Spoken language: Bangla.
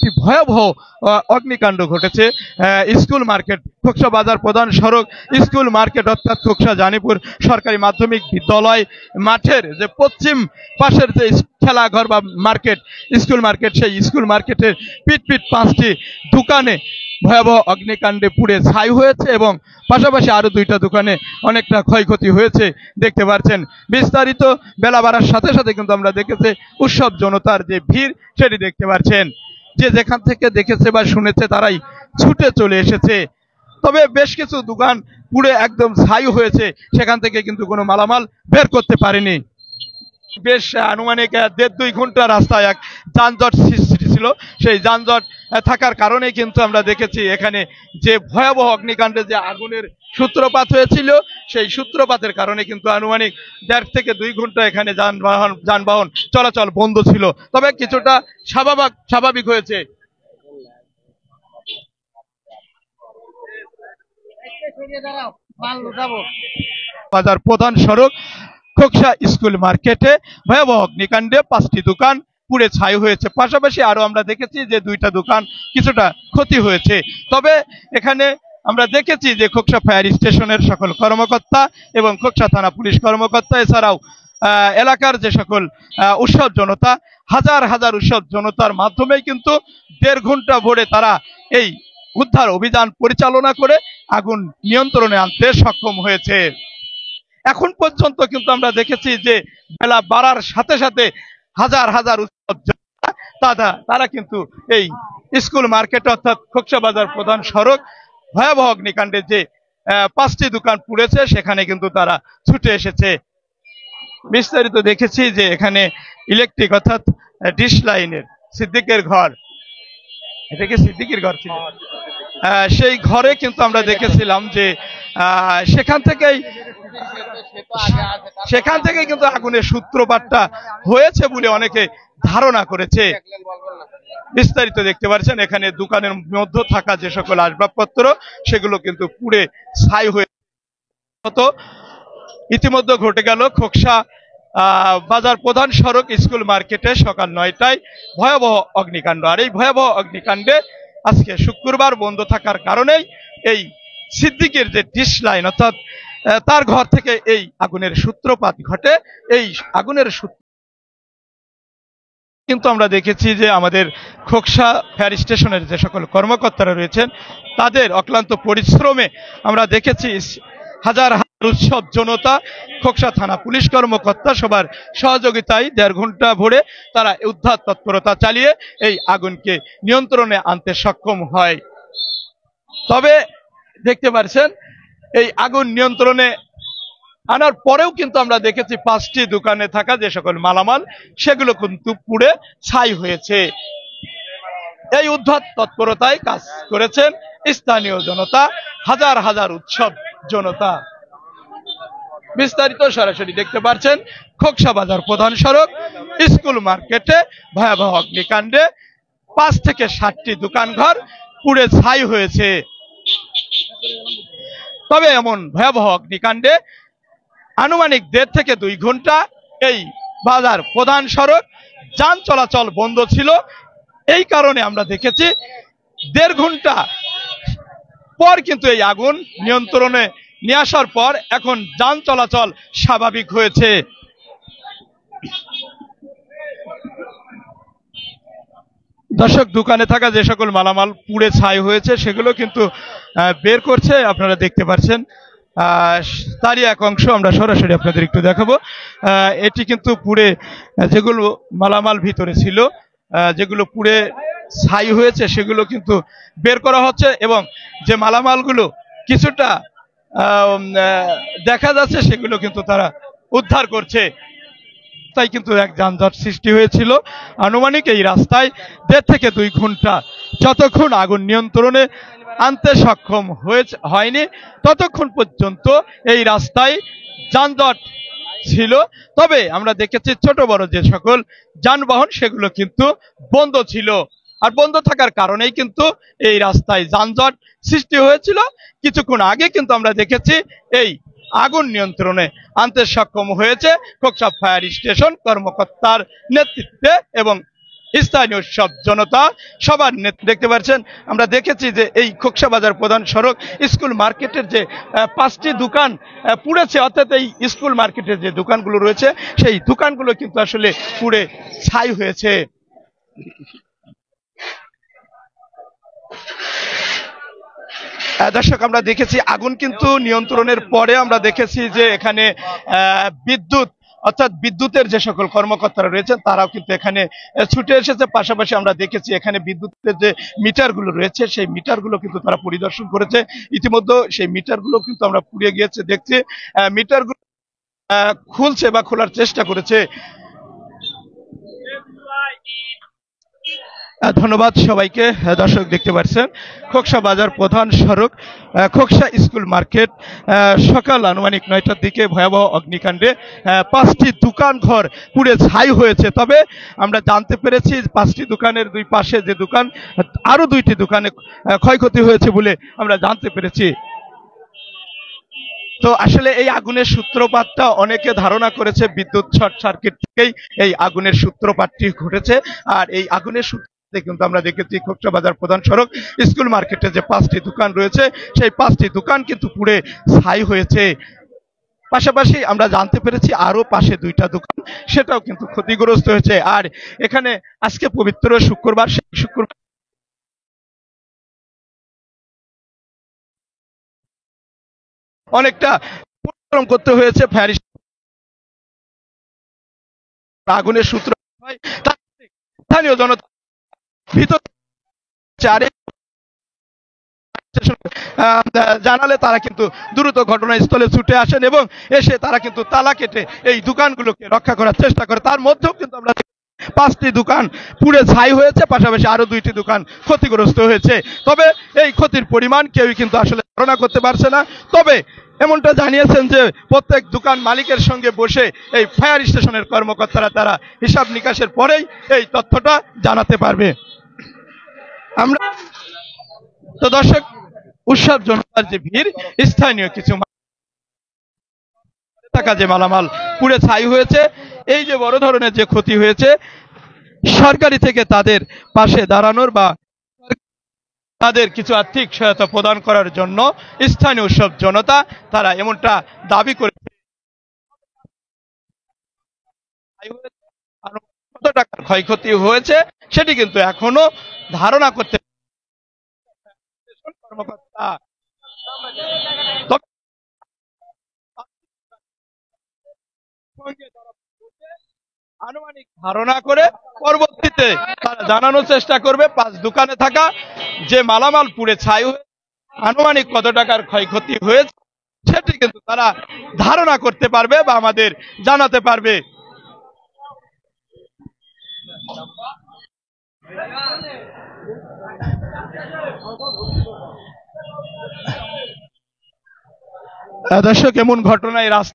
একটি ভয়াবহ অগ্নিকাণ্ড ঘটেছে স্কুল মার্কেট খোকসা বাজার প্রধান সড়ক স্কুল মার্কেট অর্থাৎ খোকসা জানিপুর সরকারি মাধ্যমিক বিদ্যালয় মাঠের যে পশ্চিম পাশের যে খেলাঘর বা মার্কেট স্কুল মার্কেট, সেই স্কুল মার্কেটের পিট 5টি দোকানে ভয়াবহ অগ্নিকাণ্ডে পুড়ে ছাই হয়েছে এবং পাশাপাশি আরো 2টা দোকানে অনেকটা ক্ষয়ক্ষতি হয়েছে দেখতে পাচ্ছেন। বিস্তারিত বেলা বাড়ার সাথে সাথে কিন্তু আমরা দেখেছি উৎসব জনতার যে ভিড় সেটি দেখতে পাচ্ছেন। যে যেখান থেকে দেখেছে বা শুনেছে তারাই ছুটে চলে এসেছে। তবে বেশ কিছু দোকান পুড়ে একদম ছাই হয়েছে, সেখান থেকে কিন্তু কোনো মালামাল বের করতে পারেনি। বেশ আনুমানিক 1.5-2 ঘন্টা রাস্তায় এক যানজট সৃষ্টি ছিল। সেই যানজট থাকার কারণে কিন্তু আমরা দেখেছি এখানে যে ভয়াবহ অগ্নিকাণ্ডে যে আগুনের সূত্রপাত হয়েছিল, সেই সূত্রপাতের কারণে কিন্তু আনুমানিক 1.5 থেকে 2 ঘন্টা এখানে যানবাহন চলাচল বন্ধ ছিল। তবে কিছুটা স্বাভাবিক হয়েছে। বাজার প্রধান সড়ক খোকসা স্কুল মার্কেটে ভয়াবহ অগ্নিকাণ্ডে 5টি দোকান পুড়ে ছাই হয়েছে। পাশাপাশি আরো আমরা দেখেছি যে 2টা দোকান কিছুটা ক্ষতি হয়েছে। তবে এখানে আমরা দেখেছি যে খোকসা ফায়ার স্টেশনের সকল কর্মকর্তা এবং খোকসা থানা পুলিশ কর্মকর্তা এছাড়াও এলাকার যে সকল উৎসব জনতা হাজার উৎসব জনতার মাধ্যমে কিন্তু 1.5 ঘন্টা ভরে তারা এই উদ্ধার অভিযান পরিচালনা করে আগুন নিয়ন্ত্রণে আনতে সক্ষম হয়েছে। এখন পর্যন্ত কিন্তু আমরা দেখেছি যে বেলা বাড়ার সাথে সাথে হাজার উৎসব তারা কিন্তু এই স্কুল মার্কেট অর্থাৎ খোকসা বাজার প্রধান সড়ক ভয়াবহ অগ্নিকাণ্ডে যে 5টি দোকান পুড়েছে সেখানে কিন্তু তারা ছুটে এসেছে। বিস্তারিত দেখেছি যে এখানে ইলেকট্রিক অর্থাৎ ডিশ লাইনের সিদ্দিকের ঘর, এটা কি সিদ্দিকের ঘর ছিল, সেই ঘরে কিন্তু আমরা দেখেছিলাম যে সেখান থেকেই কিন্তু আগুনের সূত্রপাতটা হয়েছে বলে অনেকে ধারণা করেছে। বিস্তারিত দেখতে পাচ্ছেন এখানে দোকানের মধ্যে থাকা যে সকল আসবাবপত্র সেগুলো কিন্তু পুড়ে ছাই হয়ে ইতিমধ্যে ঘটে গেল খোকসা বাজার প্রধান সড়ক স্কুল মার্কেটে সকাল 9টায় ভয়াবহ অগ্নিকাণ্ড। আর এই ভয়াবহ অগ্নিকাণ্ডে আজকে শুক্রবার বন্ধ থাকার কারণেই এই সিদ্দিকের যে ডিশ লাইন অর্থাৎ তার ঘর থেকে এই আগুনের সূত্রপাত ঘটে। এই আগুনের কিন্তু আমরা দেখেছি যে আমাদের খোকসা ফায়ার স্টেশনের যে সকল কর্মকর্তারা রয়েছেন তাদের অক্লান্ত পরিশ্রমে আমরা দেখেছি হাজার উৎসব জনতা খোকসা থানা পুলিশ কর্মকর্তা সবার সহযোগিতায় 1.5 ঘন্টা ভরে তারা উদ্ধার তৎপরতা চালিয়ে এই আগুনকে নিয়ন্ত্রণে আনতে সক্ষম হয়। তবে দেখতে পাচ্ছেন এই আগুন নিয়ন্ত্রণে আনার পরেও কিন্তু আমরা দেখেছি 5টি দোকানে থাকা যে সকল মালামাল সেগুলো কিন্তু পুড়ে ছাই হয়েছে। এই উদ্ধার তৎপরতায় কাজ করেছেন স্থানীয় জনতা, হাজার উৎসব জনতা। বিস্তারিত সরাসরি দেখতে পাচ্ছেন খোকসা বাজার প্রধান সড়ক স্কুল মার্কেটে ভয়াবহ অগ্নিকাণ্ডে 5 থেকে 7টি দোকানঘর পুড়ে ছাই হয়েছে। তবে এমন ভয়াবহ অগ্নিকাণ্ডে আনুমানিক 1.5 থেকে 2 ঘন্টা এই বাজার প্রধান সড়ক যান চলাচল বন্ধ ছিল। এই কারণে আমরা দেখেছি 1.5 ঘন্টা পর কিন্তু এই আগুন নিয়ন্ত্রণে নিয়ে আসার পর এখন যান চলাচল স্বাভাবিক হয়েছে। দর্শক, দোকানে থাকা যে সকল মালামাল পুড়ে ছাই হয়েছে সেগুলো কিন্তু বের করছে, আপনারা দেখতে পাচ্ছেন। তারই এক অংশ আমরা সরাসরি আপনাদের একটু দেখাবো। এটি কিন্তু পুড়ে যেগুলো মালামাল ভিতরে ছিল যেগুলো পুড়ে ছাই হয়েছে সেগুলো কিন্তু বের করা হচ্ছে এবং যে মালামালগুলো কিছুটা দেখা যাচ্ছে সেগুলো কিন্তু তারা উদ্ধার করছে। তাই কিন্তু এক যানজট সৃষ্টি হয়েছিল। আনুমানিক এই রাস্তায় 1.5 থেকে 2 ঘন্টা যতক্ষণ আগুন নিয়ন্ত্রণে আনতে সক্ষম হয়নি ততক্ষণ পর্যন্ত এই রাস্তায় যানজট ছিল। তবে আমরা দেখেছি ছোট বড় যে সকল যানবাহন সেগুলো কিন্তু বন্ধ ছিল। আর বন্ধ থাকার কারণেই কিন্তু এই রাস্তায় যানজট সৃষ্টি হয়েছিল। কিছুক্ষণ আগে কিন্তু আমরা দেখেছি এই আগুন নিয়ন্ত্রণে আনতে সক্ষম হয়েছে খোকসা ফায়ার স্টেশন কর্মকর্তার নেতৃত্বে এবং স্থানীয় সব জনতা সবার দেখতে পাচ্ছেন, আমরা দেখেছি যে এই খোকসা বাজার প্রধান সড়ক স্কুল মার্কেটের যে 5টি দোকান পুড়েছে, অর্থাৎ এই স্কুল মার্কেটের যে দোকানগুলো রয়েছে সেই দোকানগুলো কিন্তু আসলে পুড়ে ছাই হয়েছে। দর্শক, আমরা দেখেছি আগুন কিন্তু নিয়ন্ত্রণের পরে আমরা দেখেছি যে এখানে বিদ্যুৎ, অর্থাৎ বিদ্যুতের যে সকল কর্মকর্তারা রয়েছেন তারাও কিন্তু এখানে ছুটে এসেছে। পাশাপাশি আমরা দেখেছি এখানে বিদ্যুতের যে মিটারগুলো রয়েছে সেই মিটারগুলো কিন্তু তারা পরিদর্শন করেছে। ইতিমধ্যে সেই মিটারগুলো কিন্তু আমরা পুড়ে গিয়েছে দেখছি, মিটারগুলো খুলছে বা খোলার চেষ্টা করেছে। ধন্যবাদ সবাইকে। দর্শক, দেখতে পাচ্ছেন খোকসা বাজার প্রধান সড়ক খোকসা স্কুল মার্কেট সকাল আনুমানিক 9টার দিকে ভয়াবহ অগ্নিকাণ্ডে 5টি দোকান ঘর পুড়ে ছাই হয়েছে। তবে আমরা জানতে পেরেছি 5টি দোকানের দুই পাশে যে দোকান, আরো 2টি দোকানে ক্ষয়ক্ষতি হয়েছে বলে আমরা জানতে পেরেছি। তো আসলে এই আগুনের সূত্রপাতটা অনেকে ধারণা করেছে বিদ্যুৎ শর্ট সার্কিট থেকেই এই আগুনের সূত্রপাতটি ঘটেছে। আর এই আগুনের কিন্তু আমরা দেখেছি খোকসা বাজার প্রধান সড়ক স্কুল মার্কেটে যে 5টি দোকান রয়েছে সেই 5টি দোকান কিন্তু পুড়ে ছাই হয়েছে। পাশাপাশি আমরা জানতে পেরেছি আরো পাশে 2টা দোকান সেটাও কিন্তু ক্ষতিগ্রস্ত হয়েছে। আর এখানে আজকে পবিত্র শুক্রবার, সেই শুক্রবার অনেকটা পরিশ্রম করতে হয়েছে ফায়ার আগুনের সূত্র হয়। স্থানীয় জনতা ভিতর চারে জানালে তারা কিন্তু দ্রুত ঘটনাস্থলে ছুটে আসেন এবং এসে তারা কিন্তু তালা কেটে এই দোকানগুলোকে রক্ষা করার চেষ্টা করে। তার মধ্যেও কিন্তু আমরা 5টি দোকান পুড়ে ছাই হয়েছে, পাশাপাশি আরো 2টি দোকান ক্ষতিগ্রস্ত হয়েছে। তবে এই ক্ষতির পরিমাণ কেউই কিন্তু আসলে ধারণা করতে পারছে না। তবে এমনটা জানিয়েছেন যে প্রত্যেক দোকান মালিকের সঙ্গে বসে এই ফায়ার স্টেশনের কর্মকর্তারা তারা হিসাব নিকাশের পরেই এই তথ্যটা জানাতে পারবে। আমরা তো দর্শক, উৎসব জনতার যে ভিড়, স্থানীয় কিছু টাকা যে মালামাল পুড়ে ছাই হয়েছে, এই যে বড় ধরনের যে ক্ষতি হয়েছে, সরকারি থেকে তাদের পাশে দাঁড়ানোর বা তাদের কিছু আর্থিক সহায়তা প্রদান করার জন্য স্থানীয় উৎসব জনতা তারা এমনটা দাবি করেছে। কত টাকার ক্ষয়ক্ষতি হয়েছে সেটি কিন্তু এখনো ধারণা করতে কর্মকর্তা। আনুমানিক ধারণা করে পরবর্তীতে তারা জানানোর চেষ্টা করবে 5 দোকানে থাকা যে মালামাল পুড়ে ছাই হয়ে আনুমানিক কত টাকার ক্ষয়ক্ষতি হয়েছে সেটি কিন্তু তারা ধারণা করতে পারবে বা আমাদের জানাতে পারবে। দর্শক, এমন ঘটনায় রাস্তা